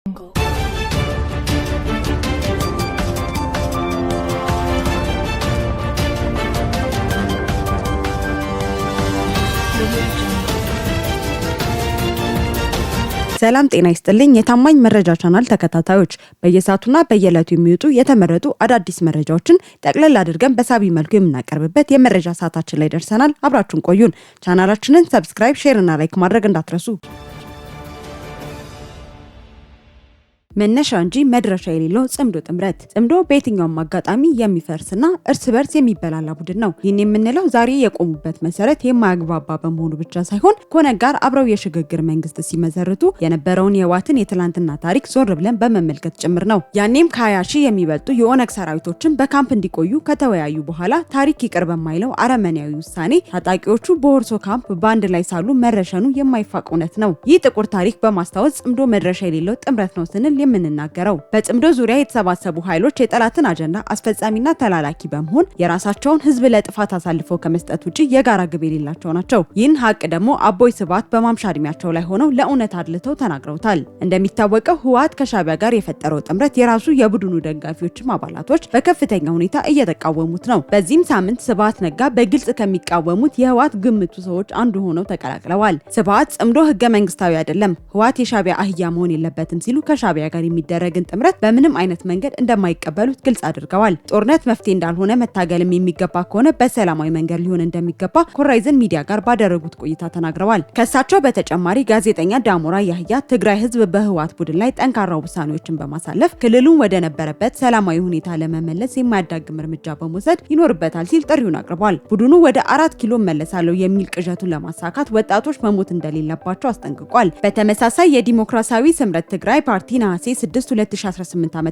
jungle. ሰላም ጤና ይስጥልኝ የታማኝ መረጃ ቻናል ተከታታዮች በየሰዓቱና በየዕለቱ የሚወጡ የተመረጡ አዳዲስ መረጃዎችን ጠቅለል አድርገን በሳቢ መልኩ የምናቀርብበት የመረጃ ሰዓታችን ላይ ደርሰናል። አብራችሁን ቆዩን። ቻናላችንን ሰብስክራይብ፣ ሼር እና ላይክ ማድረግ እንዳትረሱ። መነሻ እንጂ መድረሻ የሌለው ጽምዶ ጥምረት። ጽምዶ በየትኛውም አጋጣሚ የሚፈርስና እርስ በርስ የሚበላላ ቡድን ነው። ይህን የምንለው ዛሬ የቆሙበት መሰረት የማያግባባ በመሆኑ ብቻ ሳይሆን ከኦነግ ጋር አብረው የሽግግር መንግስት ሲመሰርቱ የነበረውን የህወሓትን የትላንትና ታሪክ ዞር ብለን በመመልከት ጭምር ነው። ያኔም ከ20 ሺህ የሚበልጡ የኦነግ ሰራዊቶችን በካምፕ እንዲቆዩ ከተወያዩ በኋላ ታሪክ ይቅር በማይለው አረመኔያዊ ውሳኔ ታጣቂዎቹ በሆርሶ ካምፕ በአንድ ላይ ሳሉ መረሸኑ የማይፋቅ እውነት ነው። ይህ ጥቁር ታሪክ በማስታወስ ጽምዶ መድረሻ የሌለው ጥምረት ነው ስንል የምንናገረው። በጽምዶ ዙሪያ የተሰባሰቡ ኃይሎች የጠላትን አጀንዳ አስፈጻሚና ተላላኪ በመሆን የራሳቸውን ህዝብ ለጥፋት አሳልፈው ከመስጠት ውጪ የጋራ ግብ የሌላቸው ናቸው። ይህን ሀቅ ደግሞ አቦይ ስብሃት በማምሻ እድሜያቸው ላይ ሆነው ለእውነት አድልተው ተናግረውታል። እንደሚታወቀው ህወሓት ከሻዕቢያ ጋር የፈጠረው ጥምረት የራሱ የቡድኑ ደጋፊዎችም አባላቶች በከፍተኛ ሁኔታ እየተቃወሙት ነው። በዚህም ሳምንት ስብሃት ነጋ በግልጽ ከሚቃወሙት የህወሓት ግምቱ ሰዎች አንዱ ሆነው ተቀላቅለዋል። ስብሃት ጽምዶ ህገ መንግስታዊ አይደለም፣ ህወሓት የሻዕቢያ አህያ መሆን የለበትም ሲሉ ከሻዕቢያ ጋር የሚደረግን ጥምረት በምንም አይነት መንገድ እንደማይቀበሉት ግልጽ አድርገዋል። ጦርነት መፍትሄ እንዳልሆነ መታገልም የሚገባ ከሆነ በሰላማዊ መንገድ ሊሆን እንደሚገባ ከሆራይዘን ሚዲያ ጋር ባደረጉት ቆይታ ተናግረዋል። ከሳቸው በተጨማሪ ጋዜጠኛ ዳሞራ ያህያ ትግራይ ህዝብ በህወሓት ቡድን ላይ ጠንካራ ውሳኔዎችን በማሳለፍ ክልሉን ወደ ነበረበት ሰላማዊ ሁኔታ ለመመለስ የማያዳግም እርምጃ በመውሰድ ይኖርበታል ሲል ጥሪውን አቅርቧል። ቡድኑ ወደ 4 ኪሎ መለሳለሁ የሚል ቅዠቱን ለማሳካት ወጣቶች መሞት እንደሌለባቸው አስጠንቅቋል። በተመሳሳይ የዲሞክራሲያዊ ስምረት ትግራይ ፓርቲ ነሐሴ 6 2018 ዓ.ም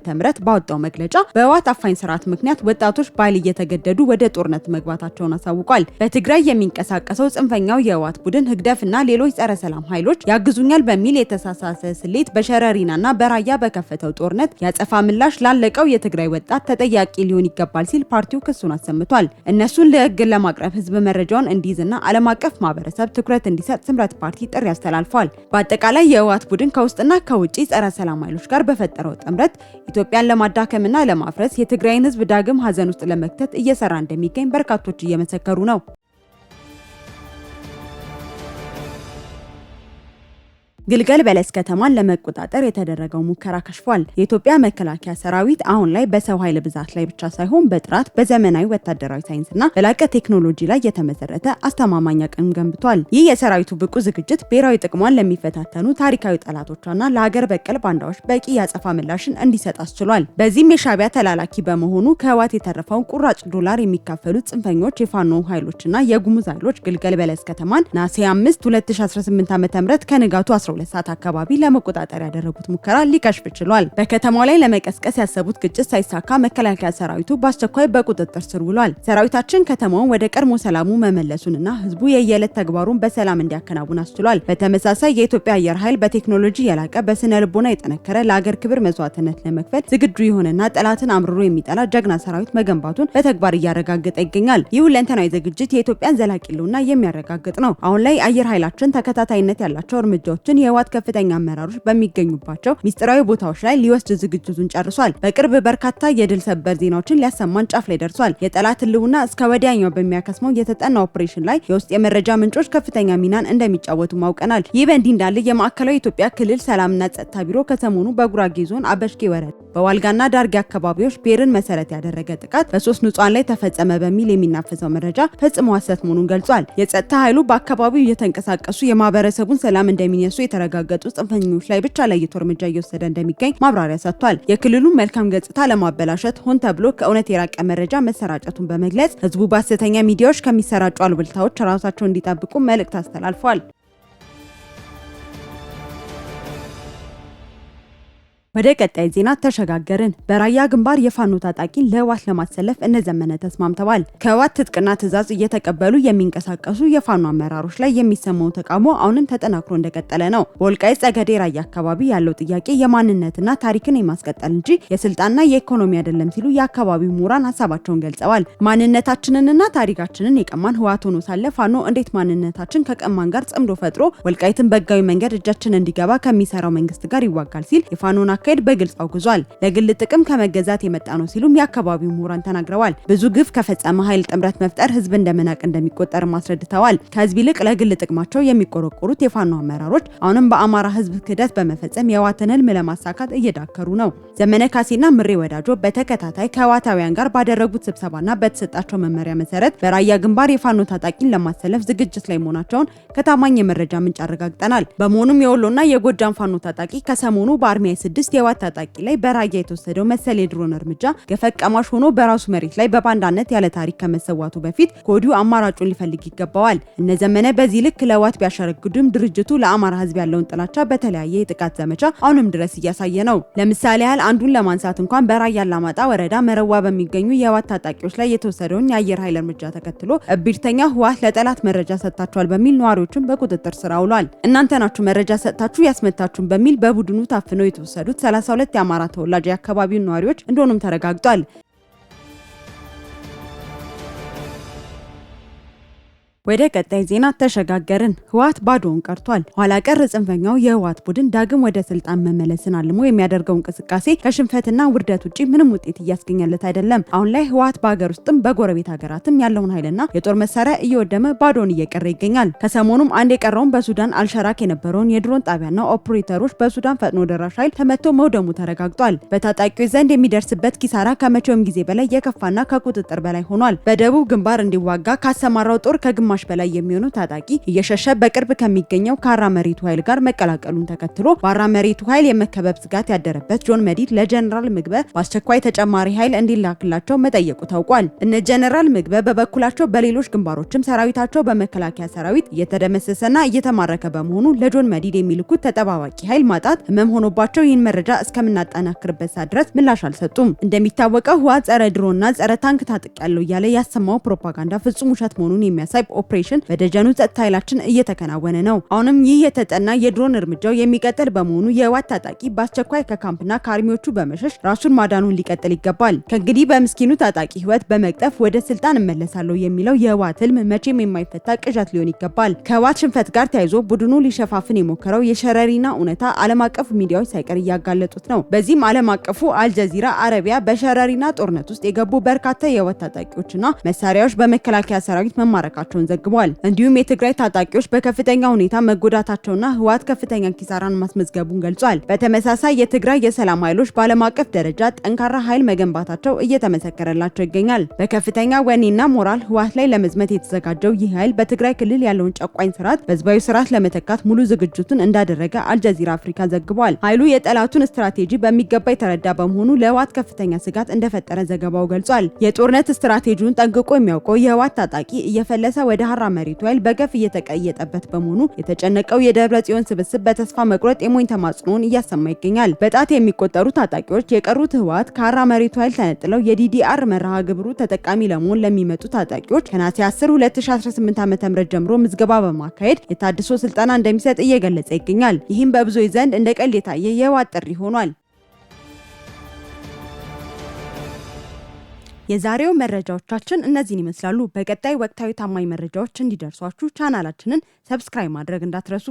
ባወጣው መግለጫ በህወሓት አፋኝ ስርዓት ምክንያት ወጣቶች በኃይል እየተገደዱ ወደ ጦርነት መግባታቸውን አሳውቋል። በትግራይ የሚንቀሳቀሰው ጽንፈኛው የህወሓት ቡድን ህግደፍና ሌሎች ጸረ ሰላም ኃይሎች ያግዙኛል በሚል የተሳሳተ ስሌት በሸረሪናና በራያ በከፈተው ጦርነት ያጸፋ ምላሽ ላለቀው የትግራይ ወጣት ተጠያቂ ሊሆን ይገባል ሲል ፓርቲው ክሱን አሰምቷል። እነሱን ለህግ ለማቅረብ ህዝብ መረጃውን እንዲይዝና ዓለም አቀፍ ማህበረሰብ ትኩረት እንዲሰጥ ስምረት ፓርቲ ጥሪ አስተላልፏል። በአጠቃላይ የህወሓት ቡድን ከውስጥና ከውጪ ጸረ ሰላም ኃይሎች ጋር በፈጠረው ጥምረት ኢትዮጵያን ለማዳከምና ለማፍረስ የትግራይን ህዝብ ዳግም ሀዘን ውስጥ ለመክተት እየሰራ እንደሚገኝ በርካቶች እየመሰከሩ ነው። ግልገል በለስ ከተማን ለመቆጣጠር የተደረገው ሙከራ ከሽፏል። የኢትዮጵያ መከላከያ ሰራዊት አሁን ላይ በሰው ኃይል ብዛት ላይ ብቻ ሳይሆን በጥራት በዘመናዊ ወታደራዊ ሳይንስና በላቀ ቴክኖሎጂ ላይ የተመሰረተ አስተማማኝ አቅም ገንብቷል። ይህ የሰራዊቱ ብቁ ዝግጅት ብሔራዊ ጥቅሟን ለሚፈታተኑ ታሪካዊ ጠላቶቿና ለሀገር በቀል ባንዳዎች በቂ ያጸፋ ምላሽን እንዲሰጥ አስችሏል። በዚህም የሻዕቢያ ተላላኪ በመሆኑ ከህወሓት የተረፈውን ቁራጭ ዶላር የሚካፈሉት ጽንፈኞች የፋኖ ኃይሎችና የጉሙዝ ኃይሎች ግልገል በለስ ከተማን ነሐሴ 5 2018 ዓ.ም ከንጋቱ 12 ሰዓት አካባቢ ለመቆጣጠር ያደረጉት ሙከራ ሊከሽፍ ችሏል። በከተማው ላይ ለመቀስቀስ ያሰቡት ግጭት ሳይሳካ መከላከያ ሰራዊቱ በአስቸኳይ በቁጥጥር ስር ውሏል። ሰራዊታችን ከተማውን ወደ ቀድሞ ሰላሙ መመለሱንና ህዝቡ የየዕለት ተግባሩን በሰላም እንዲያከናውን አስችሏል። በተመሳሳይ የኢትዮጵያ አየር ኃይል በቴክኖሎጂ የላቀ በስነ ልቦና የጠነከረ ለሀገር ክብር መስዋዕትነት ለመክፈል ዝግጁ የሆነና ጠላትን አምርሮ የሚጠላ ጀግና ሰራዊት መገንባቱን በተግባር እያረጋገጠ ይገኛል። ይህ ሁለንተናዊ ዝግጅት የኢትዮጵያን ዘላቂ ህልውና የሚያረጋግጥ ነው። አሁን ላይ አየር ኃይላችን ተከታታይነት ያላቸው እርምጃዎችን የህወሓት ከፍተኛ አመራሮች በሚገኙባቸው ሚስጥራዊ ቦታዎች ላይ ሊወስድ ዝግጅቱን ጨርሷል። በቅርብ በርካታ የድል ሰበር ዜናዎችን ሊያሰማን ጫፍ ላይ ደርሷል። የጠላት ህልውና እስከ ወዲያኛው በሚያከስመው የተጠና ኦፕሬሽን ላይ የውስጥ የመረጃ ምንጮች ከፍተኛ ሚናን እንደሚጫወቱ ማውቀናል። ይህ በእንዲህ እንዳለ የማዕከላዊ ኢትዮጵያ ክልል ሰላምና ጸጥታ ቢሮ ከሰሞኑ በጉራጌ ዞን አበሽጌ ወረዳ በዋልጋና ዳርጌ አካባቢዎች ብሔርን መሰረት ያደረገ ጥቃት በ3 ንጹሃን ላይ ተፈጸመ በሚል የሚናፈሰው መረጃ ፈጽሞ ሐሰት መሆኑን ገልጿል። የጸጥታ ኃይሉ በአካባቢው እየተንቀሳቀሱ የማህበረሰቡን ሰላም እንደሚነሱ የተረጋገጡ ጽንፈኞች ላይ ብቻ ለይቶ እርምጃ እየወሰደ እንደሚገኝ ማብራሪያ ሰጥቷል። የክልሉን መልካም ገጽታ ለማበላሸት ሆን ተብሎ ከእውነት የራቀ መረጃ መሰራጨቱን በመግለጽ ህዝቡ በሐሰተኛ ሚዲያዎች ከሚሰራጩ አሉባልታዎች ራሳቸውን እንዲጠብቁ መልእክት አስተላልፏል። ወደ ቀጣይ ዜና ተሸጋገርን። በራያ ግንባር የፋኖ ታጣቂን ለህወሓት ለማሰለፍ እነ ዘመነ ተስማምተዋል። ከህወሓት ትጥቅና ትዕዛዝ እየተቀበሉ የሚንቀሳቀሱ የፋኖ አመራሮች ላይ የሚሰማው ተቃውሞ አሁንም ተጠናክሮ እንደቀጠለ ነው። በወልቃይት ጠገዴ ራያ አካባቢ ያለው ጥያቄ የማንነትና ታሪክን የማስቀጠል እንጂ የስልጣንና የኢኮኖሚ አይደለም ሲሉ የአካባቢው ምሁራን ሀሳባቸውን ገልጸዋል። ማንነታችንንና ታሪካችንን የቀማን ህወሓት ሆኖ ሳለ ፋኖ እንዴት ማንነታችን ከቀማን ጋር ጽምዶ ፈጥሮ ወልቃይትን በህጋዊ መንገድ እጃችን እንዲገባ ከሚሰራው መንግስት ጋር ይዋጋል ሲል የፋኖን አካሄድ በግልጽ አውግዟል። ለግል ጥቅም ከመገዛት የመጣ ነው ሲሉም የአካባቢው ምሁራን ተናግረዋል። ብዙ ግፍ ከፈጸመ ኃይል ጥምረት መፍጠር ህዝብ እንደመናቅ እንደሚቆጠር አስረድተዋል። ከህዝብ ይልቅ ለግል ጥቅማቸው የሚቆረቆሩት የፋኖ አመራሮች አሁንም በአማራ ህዝብ ክህደት በመፈጸም የህወሓትን ህልም ለማሳካት እየዳከሩ ነው። ዘመነ ካሴና ምሬ ወዳጆ በተከታታይ ከህወሓታውያን ጋር ባደረጉት ስብሰባና በተሰጣቸው መመሪያ መሰረት በራያ ግንባር የፋኖ ታጣቂን ለማሰለፍ ዝግጅት ላይ መሆናቸውን ከታማኝ የመረጃ ምንጭ አረጋግጠናል። በመሆኑም የወሎና የጎጃም ፋኖ ታጣቂ ከሰሞኑ በአርሚያ 6 የህወሓት ታጣቂ ላይ በራያ የተወሰደው መሰል የድሮን እርምጃ ገፈት ቀማሽ ሆኖ በራሱ መሬት ላይ በባንዳነት ያለ ታሪክ ከመሰዋቱ በፊት ከወዲሁ አማራጩን ሊፈልግ ይገባዋል። እነ ዘመነ በዚህ ልክ ለህወሓት ቢያሸረግዱም ድርጅቱ ለአማራ ህዝብ ያለውን ጥላቻ በተለያየ የጥቃት ዘመቻ አሁንም ድረስ እያሳየ ነው። ለምሳሌ ያህል አንዱን ለማንሳት እንኳን በራያ አላማጣ ወረዳ መረዋ በሚገኙ የህወሓት ታጣቂዎች ላይ የተወሰደውን የአየር ኃይል እርምጃ ተከትሎ እብሪተኛ ህወሓት ለጠላት መረጃ ሰጥታቸዋል በሚል ነዋሪዎችን በቁጥጥር ስር አውሏል። እናንተ ናችሁ መረጃ ሰጥታችሁ ያስመታችሁን በሚል በቡድኑ ታፍነው የተወሰዱት 32 የአማራ ተወላጅ የአካባቢው ነዋሪዎች እንደሆኑም ተረጋግጧል። ወደ ቀጣይ ዜና ተሸጋገርን። ህወሓት ባዶውን ቀርቷል። ኋላ ቀር ጽንፈኛው የህወሓት ቡድን ዳግም ወደ ስልጣን መመለስን አልሞ የሚያደርገው እንቅስቃሴ ከሽንፈትና ውርደት ውጪ ምንም ውጤት እያስገኘለት አይደለም። አሁን ላይ ህወሓት በሀገር ውስጥም በጎረቤት ሀገራትም ያለውን ኃይልና የጦር መሳሪያ እየወደመ ባዶውን እየቀረ ይገኛል። ከሰሞኑም አንድ የቀረውን በሱዳን አልሸራክ የነበረውን የድሮን ጣቢያና ኦፕሬተሮች በሱዳን ፈጥኖ ደራሽ ኃይል ተመቶ መውደሙ ተረጋግጧል። በታጣቂዎች ዘንድ የሚደርስበት ኪሳራ ከመቼውም ጊዜ በላይ የከፋና ከቁጥጥር በላይ ሆኗል። በደቡብ ግንባር እንዲዋጋ ካሰማራው ጦር ከግማሽ በላይ የሚሆነው ታጣቂ እየሸሸ በቅርብ ከሚገኘው ካራ መሬቱ ኃይል ጋር መቀላቀሉን ተከትሎ ባራ መሬቱ ኃይል የመከበብ ስጋት ያደረበት ጆን መዲድ ለጀነራል ምግበ በአስቸኳይ ተጨማሪ ኃይል እንዲላክላቸው መጠየቁ ታውቋል። እነ ጀነራል ምግበ በበኩላቸው በሌሎች ግንባሮችም ሰራዊታቸው በመከላከያ ሰራዊት እየተደመሰሰና እየተማረከ በመሆኑ ለጆን መዲድ የሚልኩት ተጠባባቂ ኃይል ማጣት ህመም ሆኖባቸው ይህን መረጃ እስከምናጠናክርበት ሰዓት ድረስ ምላሽ አልሰጡም። እንደሚታወቀው ህወሓት ጸረ ድሮና ጸረ ታንክ ታጥቅ ያለው እያለ ያሰማው ፕሮፓጋንዳ ፍጹም ውሸት መሆኑን የሚያሳይ ኦፕሬሽን በደጀኑ ጸጥታ ኃይላችን እየተከናወነ ነው። አሁንም ይህ የተጠና የድሮን እርምጃው የሚቀጥል በመሆኑ የህወሓት ታጣቂ በአስቸኳይ ከካምፕና ከአርሚዎቹ በመሸሽ ራሱን ማዳኑን ሊቀጥል ይገባል። ከእንግዲህ በምስኪኑ ታጣቂ ህይወት በመቅጠፍ ወደ ስልጣን እመለሳለሁ የሚለው የህወሓት ህልም መቼም የማይፈታ ቅዠት ሊሆን ይገባል። ከህወሓት ሽንፈት ጋር ተያይዞ ቡድኑ ሊሸፋፍን የሞከረው የሸረሪና እውነታ ዓለም አቀፍ ሚዲያዎች ሳይቀር እያጋለጡት ነው። በዚህም ዓለም አቀፉ አልጀዚራ አረቢያ በሸረሪና ጦርነት ውስጥ የገቡ በርካታ የህወሓት ታጣቂዎችና መሳሪያዎች በመከላከያ ሰራዊት መማረካቸውን ዘግቧል። እንዲሁም የትግራይ ታጣቂዎች በከፍተኛ ሁኔታ መጎዳታቸውና ህወሓት ከፍተኛ ኪሳራን ማስመዝገቡን ገልጿል። በተመሳሳይ የትግራይ የሰላም ኃይሎች በዓለም አቀፍ ደረጃ ጠንካራ ኃይል መገንባታቸው እየተመሰከረላቸው ይገኛል። በከፍተኛ ወኔና ሞራል ህወሓት ላይ ለመዝመት የተዘጋጀው ይህ ኃይል በትግራይ ክልል ያለውን ጨቋኝ ስርዓት በህዝባዊ ስርዓት ለመተካት ሙሉ ዝግጅቱን እንዳደረገ አልጀዚራ አፍሪካ ዘግቧል። ኃይሉ የጠላቱን ስትራቴጂ በሚገባ የተረዳ በመሆኑ ለህወሓት ከፍተኛ ስጋት እንደፈጠረ ዘገባው ገልጿል። የጦርነት ስትራቴጂውን ጠንቅቆ የሚያውቀው የህወሓት ታጣቂ እየፈለሰ ወደ ሀራ መሬቱ ኃይል በገፍ እየተቀየጠበት በመሆኑ የተጨነቀው የደብረ ጽዮን ስብስብ በተስፋ መቁረጥ የሞኝ ተማጽኖን እያሰማ ይገኛል። በጣት የሚቆጠሩ ታጣቂዎች የቀሩት ህወሓት ከሀራ መሬቱ ኃይል ተነጥለው የዲዲአር መርሃ ግብሩ ተጠቃሚ ለመሆን ለሚመጡ ታጣቂዎች ከነሐሴ 10 2018 ዓ.ም ጀምሮ ምዝገባ በማካሄድ የታድሶ ስልጠና እንደሚሰጥ እየገለጸ ይገኛል። ይህም በብዙዎች ዘንድ እንደ ቀልድ የታየ የህወሓት ጥሪ ሆኗል። የዛሬው መረጃዎቻችን እነዚህን ይመስላሉ። በቀጣይ ወቅታዊ ታማኝ መረጃዎች እንዲደርሷችሁ ቻናላችንን ሰብስክራይብ ማድረግ እንዳትረሱ።